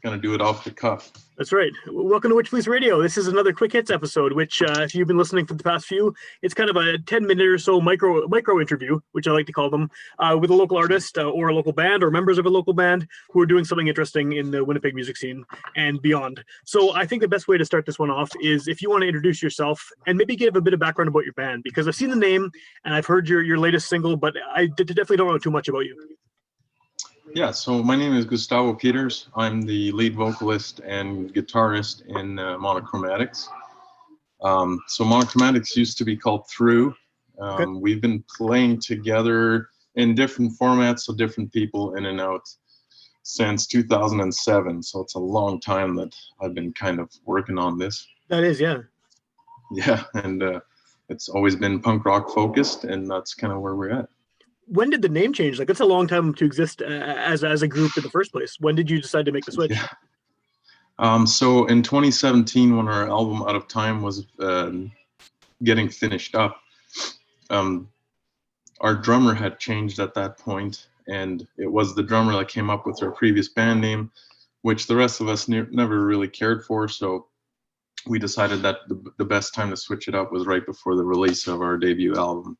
kind of do it off the cuff. That's right. Welcome to Witchpolice Radio. This is another quick hits episode, which if you've been listening for the past few, it's kind of a 10-minute or so micro interview, which I like to call them, with a local artist or a local band or members of a local band who are doing something interesting in the Winnipeg music scene and beyond. So I think the best way to start this one off is if you want to introduce yourself and maybe give a bit of background about your band, because I've seen the name and I've heard your latest single, but I definitely don't know too much about you. Yeah, so my name is Gustavo Peters. I'm the lead vocalist and guitarist in Monochromatics. So Monochromatics used to be called Through. Okay. We've been playing together in different formats, so different people in and out, since 2007. So it's a long time that I've been kind of working on this. That is, yeah. Yeah, and it's always been punk rock focused, and that's kind of where we're at. When did the name change? Like, it's a long time to exist as a group in the first place. When did you decide to make the switch? Yeah. So in 2017, when our album Out of Time was getting finished up, our drummer had changed at that point, and it was the drummer that came up with our previous band name, which the rest of us never really cared for. So we decided that the best time to switch it up was right before the release of our debut album.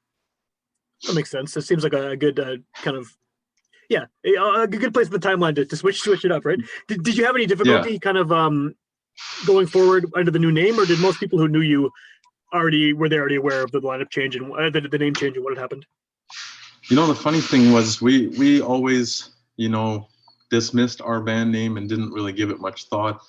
That makes sense. It seems like a good kind of, yeah, a good place for the timeline to switch it up, right? Did you have any difficulty kind of going forward under the new name, or did most people who knew you were already aware of the lineup change and the name change and what had happened? You know, the funny thing was we always, dismissed our band name and didn't really give it much thought.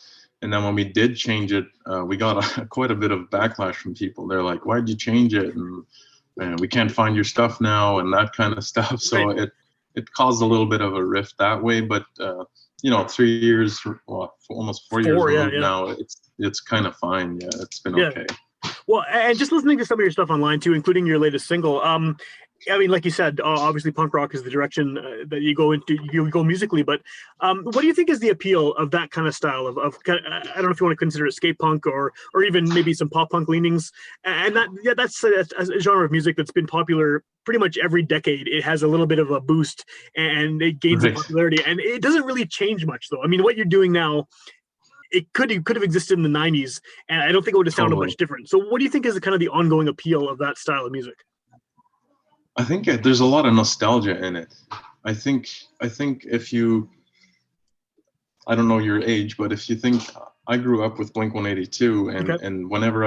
And then when we did change it, we got quite a bit of backlash from people. They're like, "Why'd you change it?" And we can't find your stuff now and that kind of stuff. So right. it caused a little bit of a rift that way. But 3 years, almost 4 years now, it's kind of fine. Yeah, it's been okay. Well, and just listening to some of your stuff online too, including your latest single. I mean, like you said, obviously punk rock is the direction that you go into. You go musically, but what do you think is the appeal of that kind of style of I don't know if you want to consider it skatepunk or even maybe some pop punk leanings, and that's a genre of music that's been popular pretty much every decade. It has a little bit of a boost and it gains in popularity, and it doesn't really change much though. I mean, what you're doing now, it could have existed in the 90s, and I don't think it would have sounded much different. So what do you think is kind of the ongoing appeal of that style of music? I think there's a lot of nostalgia in it. I think if you, I don't know your age, but if you think, I grew up with Blink-182, and whenever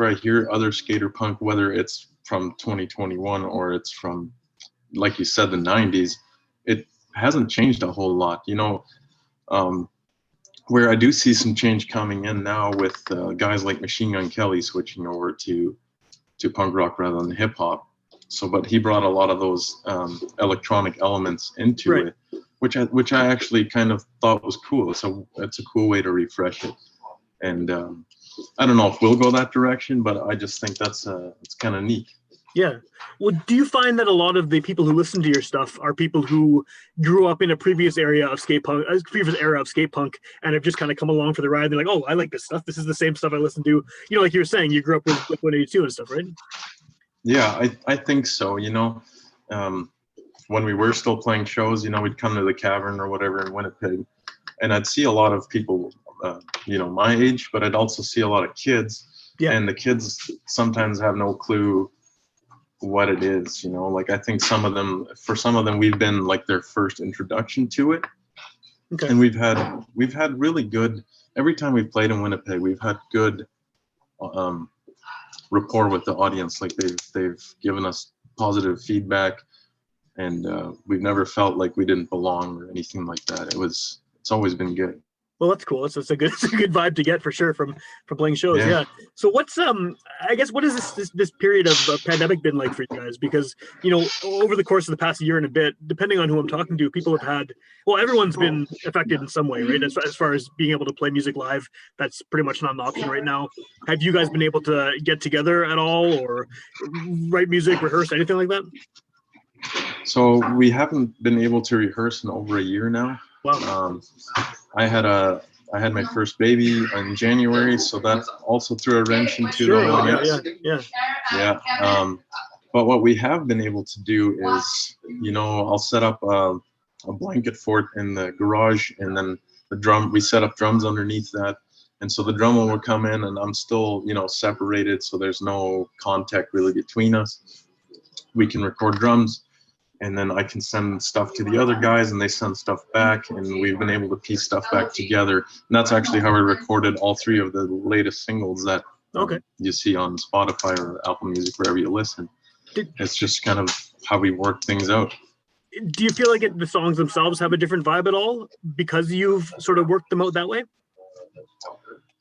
I hear other skater punk, whether it's from 2021 or it's from, like you said, the 90s, it hasn't changed a whole lot. Where I do see some change coming in now with guys like Machine Gun Kelly switching over to punk rock rather than hip hop. So, but he brought a lot of those electronic elements into it, which I actually kind of thought was cool. So it's a cool way to refresh it. And I don't know if we'll go that direction, but I just think it's kind of neat. Yeah. Well, do you find that a lot of the people who listen to your stuff are people who grew up in a previous era of skatepunk, and have just kind of come along for the ride? They're like, "Oh, I like this stuff. This is the same stuff I listen to." Like you were saying, you grew up with Blink-182 and stuff, right? Yeah, I think so. When we were still playing shows, we'd come to the Cavern or whatever in Winnipeg, and I'd see a lot of people, my age, but I'd also see a lot of kids. Yeah. And the kids sometimes have no clue what it is. Like I think for some of them, we've been like their first introduction to it. Okay. And we've had really good. Every time we've played in Winnipeg, we've had good rapport with the audience. Like they've given us positive feedback, and we've never felt like we didn't belong or anything like that. It's always been good. Well, that's cool. It's a good vibe to get for sure from playing shows. Yeah. So what's I guess what has this period of pandemic been like for you guys? Because over the course of the past year and a bit, depending on who I'm talking to, people have had, everyone's been affected in some way, right? As far as being able to play music live, that's pretty much not an option right now. Have you guys been able to get together at all, or write music, rehearse, anything like that? So we haven't been able to rehearse in over a year now. Wow. I had my first baby in January, so that also threw a wrench into the whole mix. Yeah. But what we have been able to do is, I'll set up a blanket fort in the garage, and then the drum, we set up drums underneath that. And so the drummer will come in and I'm still, you know, separated. So there's no contact really between us. We can record drums and then I can send stuff to the other guys and they send stuff back. And we've been able to piece stuff back together. And that's actually how we recorded all 3 of the latest singles that you see on Spotify or Apple Music, wherever you listen. It's just kind of how we work things out. Do you feel like the songs themselves have a different vibe at all because you've sort of worked them out that way?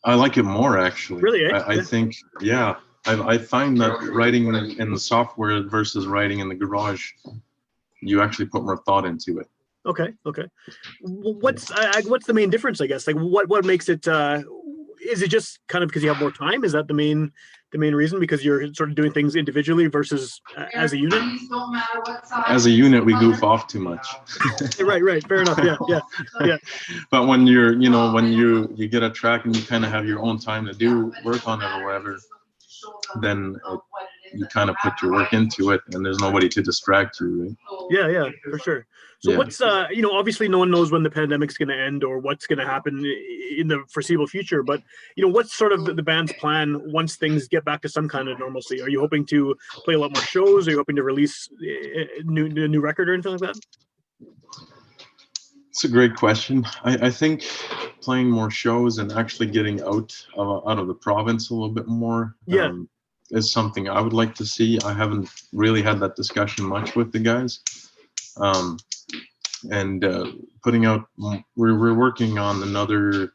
I like it more, actually. Really, eh? I think, yeah. I find that writing in the software versus writing in the garage, you actually put more thought into it. Okay. What's the main difference, I guess? Like, what makes it? Is it just kind of because you have more time? Is that the main reason? Because you're sort of doing things individually versus as a unit? As a unit, we goof off too much. Right. Fair enough. Yeah. But when you're, you know, when you get a track and you kind of have your own time to do work on it or whatever, then you kind of put your work into it and there's nobody to distract you, right? Yeah, for sure. So what's you know, obviously no one knows when the pandemic's going to end or what's going to happen in the foreseeable future, but you know, what's sort of the band's plan once things get back to some kind of normalcy? Are you hoping to play a lot more shows? Are you hoping to release a new record or anything like that? It's a great question. I think playing more shows and actually getting out of the province a little bit more is something I would like to see. I haven't really had that discussion much with the guys. And putting out, we're working on another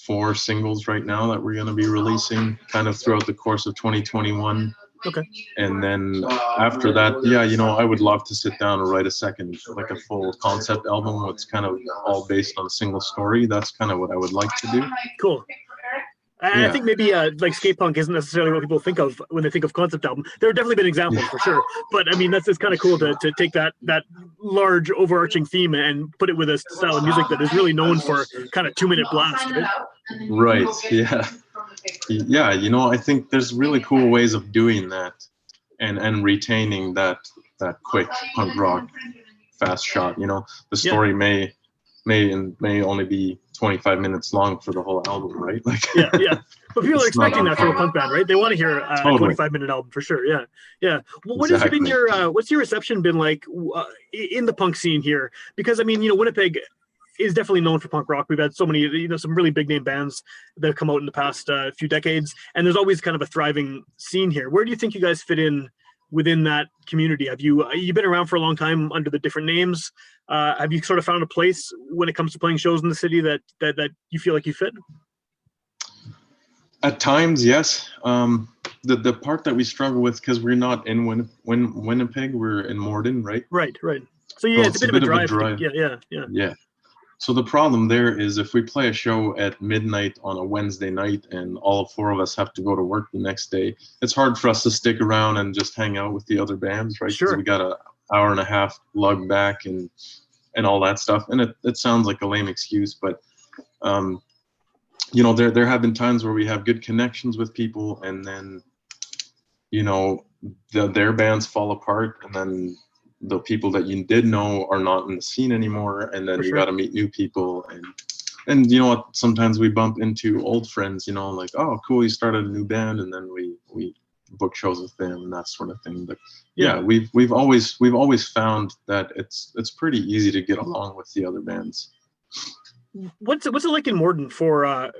4 singles right now that we're going to be releasing kind of throughout the course of 2021. Okay. And then after that, yeah, you know, I would love to sit down and write a full concept album that's kind of all based on a single story. That's kind of what I would like to do. Cool. I think maybe like Skatepunk isn't necessarily what people think of when they think of concept album. There have definitely been examples for sure, but I mean it's kind of cool to take that large overarching theme and put it with a style of music that is really known for kind of 2-minute blast. Right. Yeah. Yeah. You know, I think there's really cool ways of doing that, and retaining that quick punk rock fast shot. You know, the story may only be 25 minutes long for the whole album, right? Like yeah. But people are expecting that from a punk band, right? They want to hear a 25-minute album for sure. Yeah. Well, what has been what's your reception been like in the punk scene here? Because I mean, you know, Winnipeg is definitely known for punk rock. We've had so many, you know, some really big name bands that have come out in the past few decades, and there's always kind of a thriving scene here. Where do you think you guys fit in within that community? Have you've been around for a long time under the different names? Have you sort of found a place when it comes to playing shows in the city that you feel like you fit? At times, yes. The part that we struggle with, because we're not in Winnipeg, we're in Morden, right? Right. So yeah, it's a bit of a drive. Yeah. So the problem there is if we play a show at midnight on a Wednesday night and all 4 of us have to go to work the next day, it's hard for us to stick around and just hang out with the other bands, right? Sure. Because we got an hour and a half lug back and all that stuff. And it sounds like a lame excuse, but you know, there have been times where we have good connections with people, and then, you know, their bands fall apart, and then the people that you did know are not in the scene anymore, and then you got to meet new people, and you know what, sometimes we bump into old friends, you know, like, oh cool, you started a new band, and then we book shows with them and that sort of thing. But yeah, we've always found that it's pretty easy to get along with the other bands. What's it like in Morden for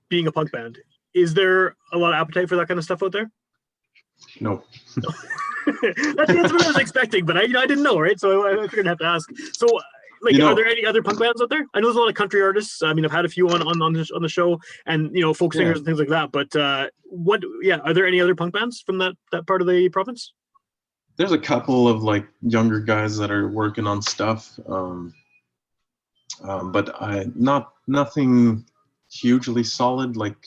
being a punk band? Is there a lot of appetite for that kind of stuff out there? No. That's what I was expecting, but I didn't know, right? So I figured I'd have to ask. So, like, you know, are there any other punk bands out there? I know there's a lot of country artists. I mean, I've had a few on the show, and you know, folk singers and things like that. But are there any other punk bands from that part of the province? There's a couple of like younger guys that are working on stuff, but nothing hugely solid. Like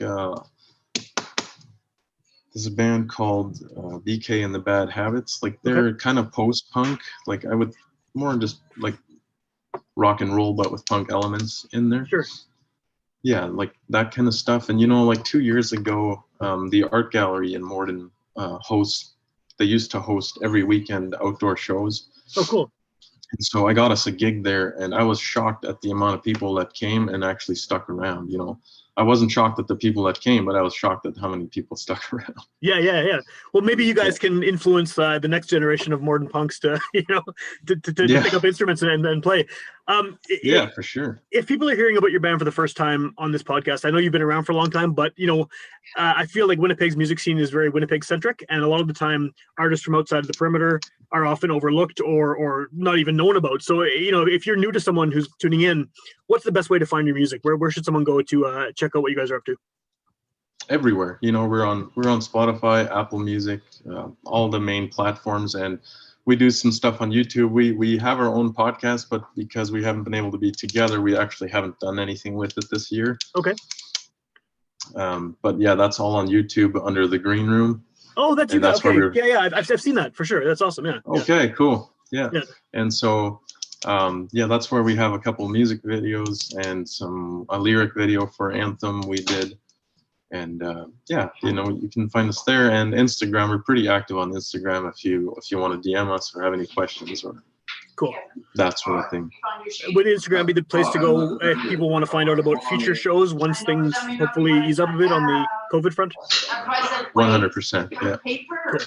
there's a band called BK and the Bad Habits. Like they're kind of post-punk. Like I would more just like rock and roll, but with punk elements in there. Sure. Yeah, like that kind of stuff. And you know, like 2 years ago, the art gallery in Morden they used to host every weekend outdoor shows. Oh, cool. And so I got us a gig there, and I was shocked at the amount of people that came and actually stuck around. You know, I wasn't shocked at the people that came, but I was shocked at how many people stuck around. Yeah. Well, maybe you guys can influence the next generation of Morden punks to, to pick up instruments and play. Yeah, for sure. If people are hearing about your band for the first time on this podcast, I know you've been around for a long time, but I feel like Winnipeg's music scene is very Winnipeg centric, and a lot of the time, artists from outside of the perimeter are often overlooked or not even known about. So, if you're new to someone who's tuning in, what's the best way to find your music? Where should someone go to check out what you guys are up to? Everywhere. We're on Spotify, Apple Music, all the main platforms, and we do some stuff on YouTube. We have our own podcast, but because we haven't been able to be together, we actually haven't done anything with it this year. Okay. But yeah, that's all on YouTube under The Green Room. Oh, that's you guys. Okay. Yeah. I've seen that for sure. That's awesome. Yeah. Okay, cool. Yeah. And so, that's where we have a couple music videos and a lyric video for Anthem we did. And you can find us there, and Instagram. We're pretty active on Instagram if you want to DM us or have any questions or that sort of thing. Would Instagram be the place to go if people want to find out about future shows once things hopefully ease up a bit on the COVID front? 100%. Yeah. Cool.